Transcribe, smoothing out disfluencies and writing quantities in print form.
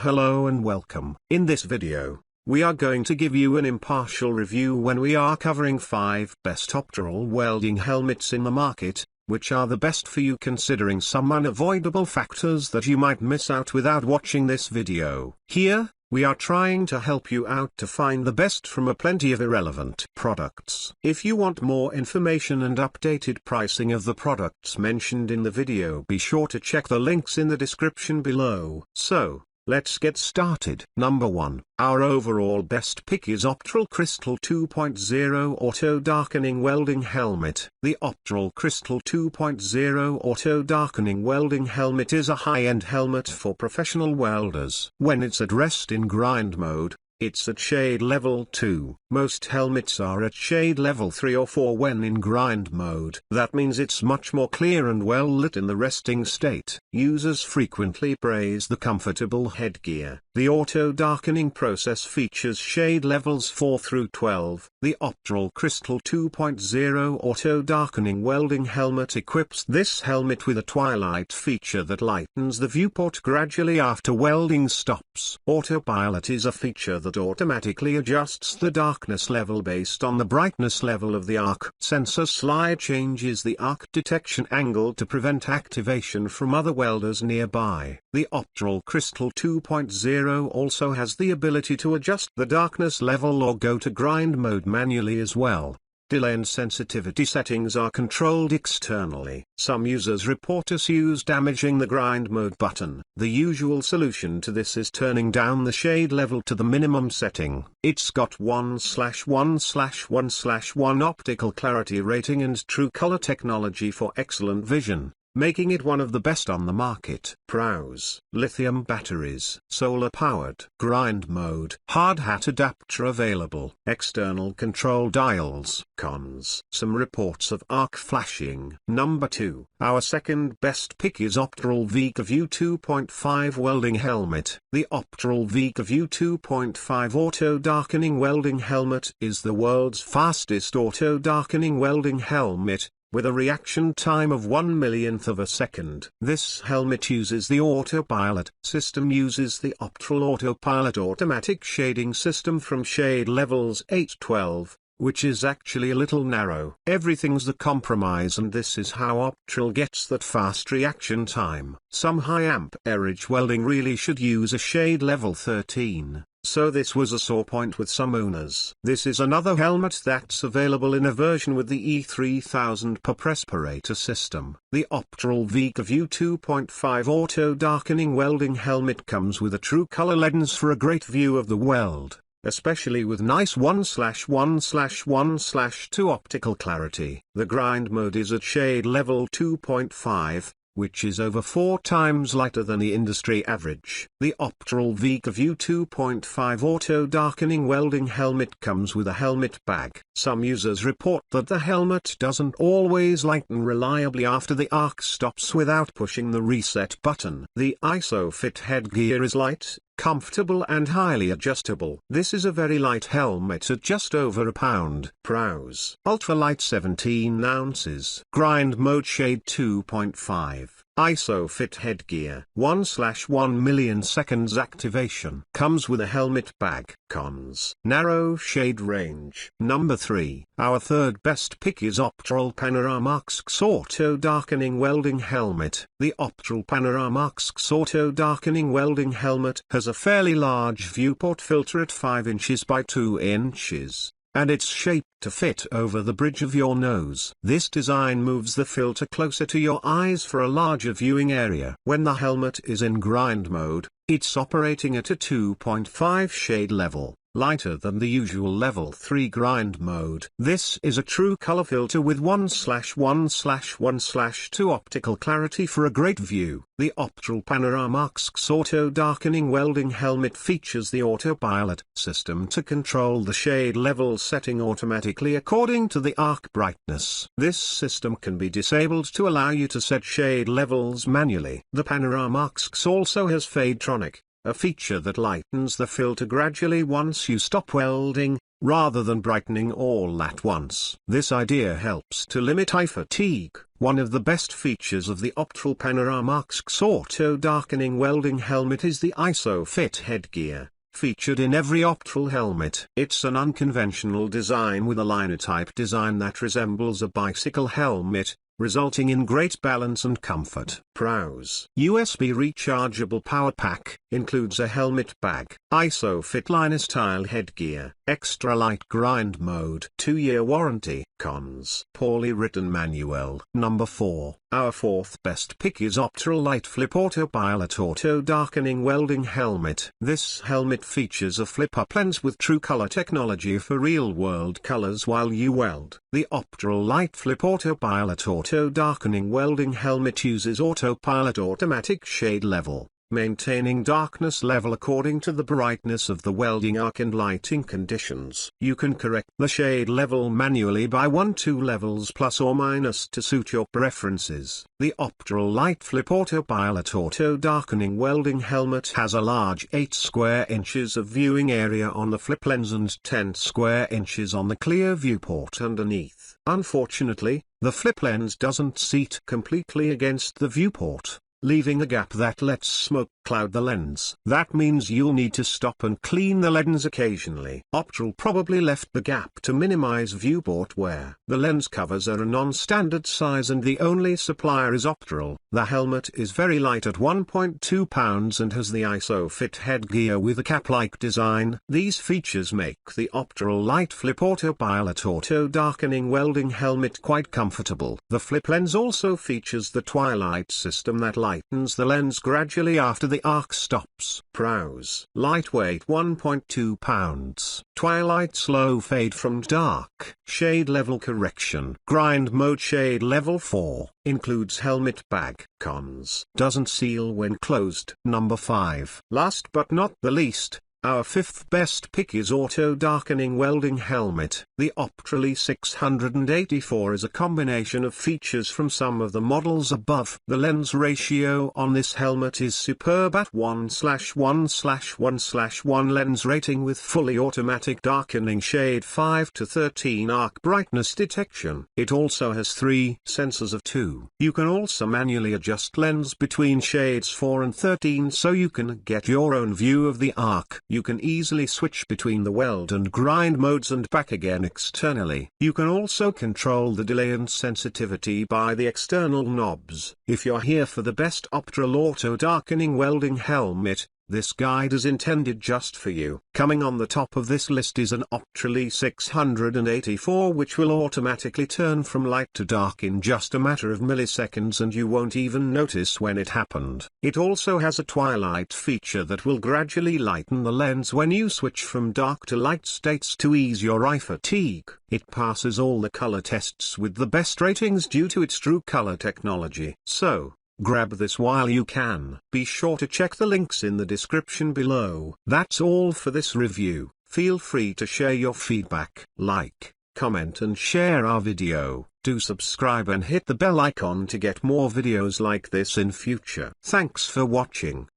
Hello and welcome. In this video, we are going to give you an impartial review when we are covering 5 best Optrel welding helmets in the market, which are the best for you considering some unavoidable factors that you might miss out without watching this video. Here, we are trying to help you out to find the best from a plenty of irrelevant products. If you want more information and updated pricing of the products mentioned in the video, be sure to check the links in the description below. So, let's get started. Number 1. Our overall best pick is Optrel Crystal 2.0 Auto-Darkening Welding Helmet. The Optrel Crystal 2.0 Auto-Darkening Welding Helmet is a high-end helmet for professional welders. When it's at rest in grind mode, it's at shade level 2. Most helmets are at shade level 3 or 4 when in grind mode. That means it's much more clear and well lit in the resting state. Users frequently praise the comfortable headgear. The auto-darkening process features shade levels 4 through 12. The Optrel Crystal 2.0 Auto-Darkening Welding Helmet equips this helmet with a twilight feature that lightens the viewport gradually after welding stops. Autopilot is a feature that automatically adjusts the darkness level based on the brightness level of the arc. Sensor slide changes the arc detection angle to prevent activation from other welders nearby. The Optrel Crystal 2.0 also has the ability to adjust the darkness level or go to grind mode manually as well. Delay and sensitivity settings are controlled externally. Some users report issues damaging the grind mode button. The usual solution to this is turning down the shade level to the minimum setting. It's got 1/1/1/1 optical clarity rating and true color technology for excellent vision, making it one of the best on the market. Pros: lithium batteries, solar-powered, grind mode, hard hat adapter available, external control dials. Cons: some reports of arc flashing. Number 2. Our second best pick is Optrel VegaView 2.5 Welding Helmet. The Optrel VegaView 2.5 Auto-Darkening Welding Helmet is the world's fastest auto-darkening welding helmet, with a reaction time of 1/1,000,000th of a second. This helmet uses the Autopilot system uses the Optrel Autopilot automatic shading system from shade levels 8-12, which is actually a little narrow. Everything's a compromise, and this is how Optrel gets that fast reaction time. Some high amperage welding really should use a shade level 13. So this was a sore point with some owners. This is another helmet that's available in a version with the E3000 per respirator system. The Optrel VegaView 2.5 Auto-Darkening Welding Helmet comes with a true color lens for a great view of the weld, especially with nice 1/1/1/2 optical clarity. The grind mode is at shade level 2.5. which is over 4 times lighter than the industry average. The Optrel VegaView 2.5 Auto-Darkening Welding Helmet comes with a helmet bag. Some users report that the helmet doesn't always lighten reliably after the arc stops without pushing the reset button. The ISO-fit headgear is light, comfortable and highly adjustable. This is a very light helmet at just over a pound. Pros: ultralight 17 ounces. Grind mode shade 2.5. ISO-fit headgear. 1/1,000,000 seconds activation. Comes with a helmet bag. Cons: narrow shade range. Number 3. Our third best pick is Optrel Panoramaxx Auto-Darkening Welding Helmet. The Optrel Panoramaxx Auto-Darkening Welding Helmet has a fairly large viewport filter at 5 inches by 2 inches. And it's shaped to fit over the bridge of your nose. This design moves the filter closer to your eyes for a larger viewing area. When the helmet is in grind mode, it's operating at a 2.5 shade level, lighter than the usual level 3 grind mode. This is a true color filter with 1/1/1/2 optical clarity for a great view. The Optrel Panoramaxx Auto-Darkening Welding Helmet features the Autopilot system to control the shade level setting automatically according to the arc brightness. This system can be disabled to allow you to set shade levels manually. The Panoramaxx also has Fadetronic, a feature that lightens the filter gradually once you stop welding, rather than brightening all at once. This idea helps to limit eye fatigue. One of the best features of the Optrel Panoramaxx Auto-Darkening Welding Helmet is the ISO-fit headgear, featured in every Optrel helmet. It's an unconventional design with a linotype design that resembles a bicycle helmet, resulting in great balance and comfort. Pros: USB rechargeable power pack, includes a helmet bag, ISO-fit liner style headgear, extra light grind mode, 2-year warranty. Cons: poorly written manual. Number 4. Our fourth best pick is Optrel Liteflip Autopilot Auto-Darkening Welding Helmet. This helmet features a flip-up lens with true color technology for real-world colors while you weld. The Optrel Liteflip Autopilot Auto-Darkening Welding Helmet uses Autopilot automatic shade level, maintaining darkness level according to the brightness of the welding arc and lighting conditions. You can correct the shade level manually by 1-2 levels plus or minus to suit your preferences. The Optrel Liteflip Autopilot Auto-Darkening Welding Helmet has a large 8 square inches of viewing area on the flip lens and 10 square inches on the clear viewport underneath. Unfortunately, the flip lens doesn't seat completely against the viewport, leaving a gap that lets smoke cloud the lens. That means you'll need to stop and clean the lens occasionally. Optrel probably left the gap to minimize viewport wear. The lens covers are a non-standard size and the only supplier is Optrel. The helmet is very light at 1.2 pounds and has the ISO-fit headgear with a cap-like design. These features make the Optrel Liteflip Autopilot Auto-Darkening Welding Helmet quite comfortable. The flip lens also features the twilight system that lightens the lens gradually after the arc stops. Pros: lightweight 1.2 pounds, twilight slow fade from dark, shade level correction, grind mode shade level 4, includes helmet bag. Cons: doesn't seal when closed. Number 5. Last but not the least, our fifth best pick is Auto-Darkening Welding Helmet. The Optrel E684 is a combination of features from some of the models above. The lens ratio on this helmet is superb at 1/1/1/1 lens rating with fully automatic darkening shade 5 to 13 arc brightness detection. It also has 3 sensors of 2. You can also manually adjust lens between shades 4 and 13 so you can get your own view of the arc. You can easily switch between the weld and grind modes and back again externally. You can also control the delay and sensitivity by the external knobs. If you're here for the best Optrel Auto-Darkening Welding Helmet, this guide is intended just for you. Coming on the top of this list is an Optrel E684 which will automatically turn from light to dark in just a matter of milliseconds and you won't even notice when it happened. It also has a twilight feature that will gradually lighten the lens when you switch from dark to light states to ease your eye fatigue. It passes all the color tests with the best ratings due to its true color technology. So, grab this while you can. Be sure to check the links in the description below. That's all for this review. Feel free to share your feedback. Like, comment and share our video. Do subscribe and hit the bell icon to get more videos like this in future. Thanks for watching.